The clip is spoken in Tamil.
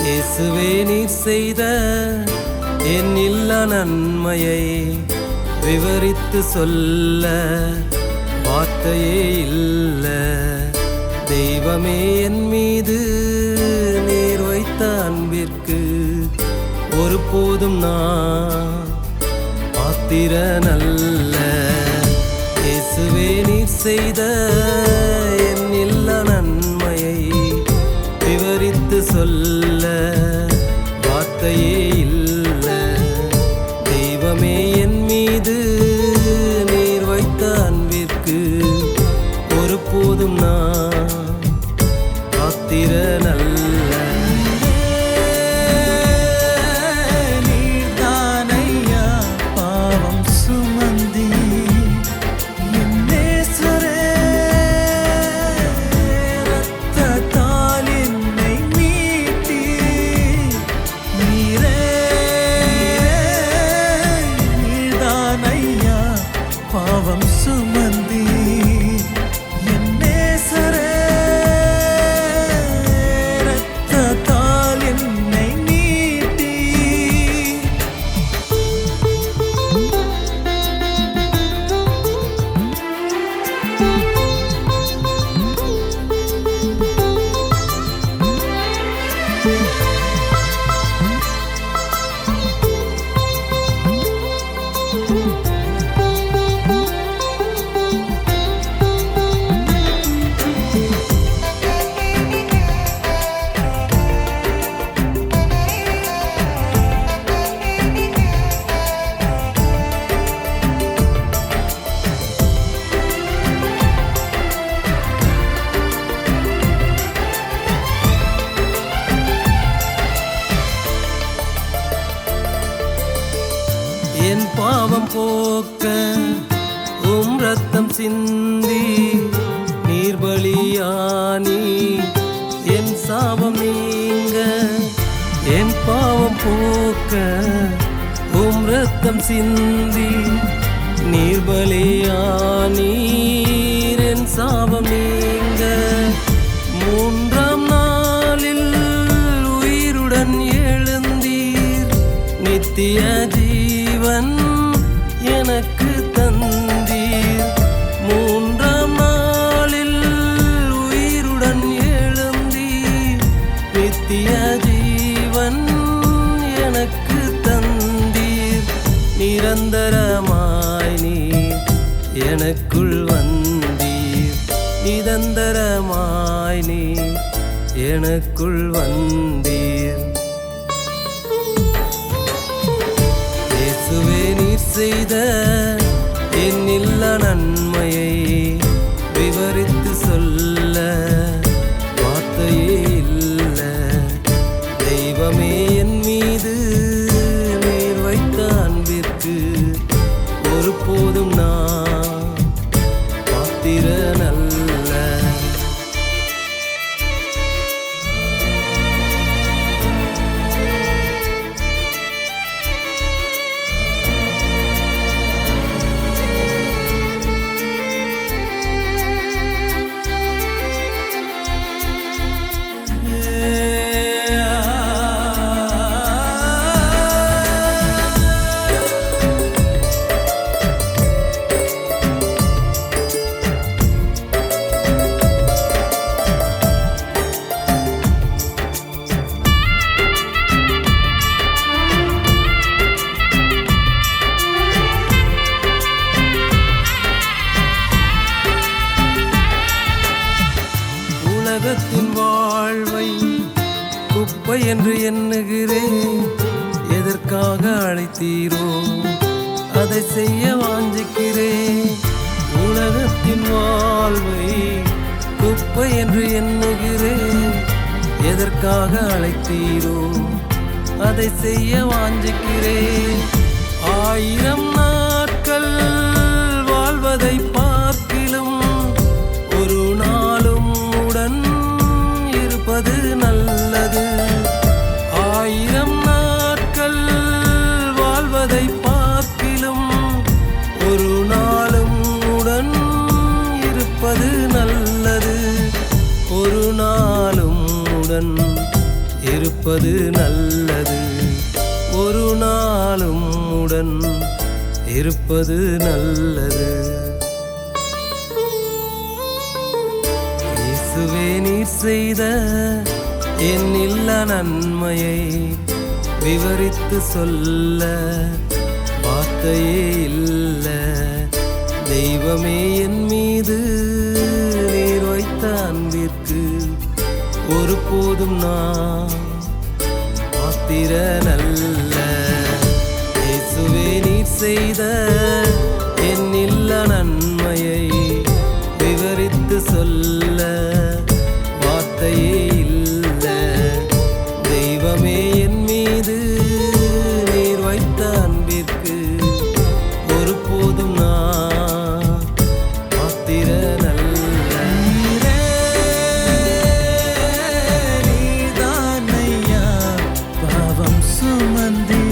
இயேசுவே நீர் செய்த என் இல்லா நன்மையை விவரித்து சொல்ல வார்த்தையே இல்ல. தெய்வமே என் மீது நீர் வைத்த அன்பிற்கு ஒருபோதும் நான் பாத்திரனல்ல. இயேசுவே நீர் செய்த என் இல்லா நன்மையை விவரித்து சொல்ல வார்த்தையே இல்ல. தெய்வமே என் மீது நீர் வைத்த அன்பிற்கு ஒருபோதும் நான் பாத்திரனல்ல. என் பாவம் போக்க ரத்தம் சிந்தி நீர் பலியானி என் சாபம் நீங்க. என் பாவம் போக்க ரத்தம் சிந்தி நீர் பலியானி என் சாபம் நீங்க. மூன்றாம் நாளில் உயிருடன் எழுந்தீர் நித்திய ஜீவன் எனக்கு தந்தீர். மூன்றாம் நாளில் உயிருடன் எழுந்தீர் நித்திய ஜீவன் எனக்கு தந்தீர். நிரந்தரமாய் நீர் எனக்குள் வந்தீர். நிரந்தரமாய் நீர் எனக்குள் வந்தீர். இயேசுவே நீர் செய்த என் இல்லா நன்மையை விவரித்து சொல்ல வார்த்தையே இல்ல. தெய்வமே என் மீது நீர் வைத்த அன்பிற்கு ஒருபோதும் நான் பாத்திரனல்ல. என்று எண்ணுகிறேன். எதற்காக அழைத்தீரோ அதை செய்ய வாஞ்சிக்கிறேன். உலகத்தின் வாழ்வை குப்பை என்று எண்ணுகிறேன். எதற்காக அழைத்தீரோ அதை செய்ய வாஞ்சிக்கிறேன். 1000 நாட்கள் வாழ்வதை பார்க்கிலும் ஒரு நாளும் உடன் இருப்பது நல்லது. 1000 நாட்கள் வாழ்வதை பார்க்கிலும் ஒரு நாளும் உடன் இருப்பது நல்லது. ஒரு நாளும் உடன் இருப்பது நல்லது. ஒரு நாளும் உடன் இருப்பது நல்லது. இயேசுவே, நீர் செய்த எண்ணில்லா நன்மையை விவரித்து சொல்ல வார்த்தையே இல்ல. தெய்வமே, என் மீது நீர் வைத்த அன்பிற்கு ஒருபோதும் நான் பாத்திரனல்ல. இயேசுவே, நீர் செய்த எண்ணில்லா நன்மையை விவரித்து சொல்ல வார்த்தையே இல்ல. தெய்வமே, என் மீது நீர் வைத்த அன்பிற்கு ஒருபோதும் நான் பாத்திரனல்ல. நீதானையா பாவம் சுமந்தே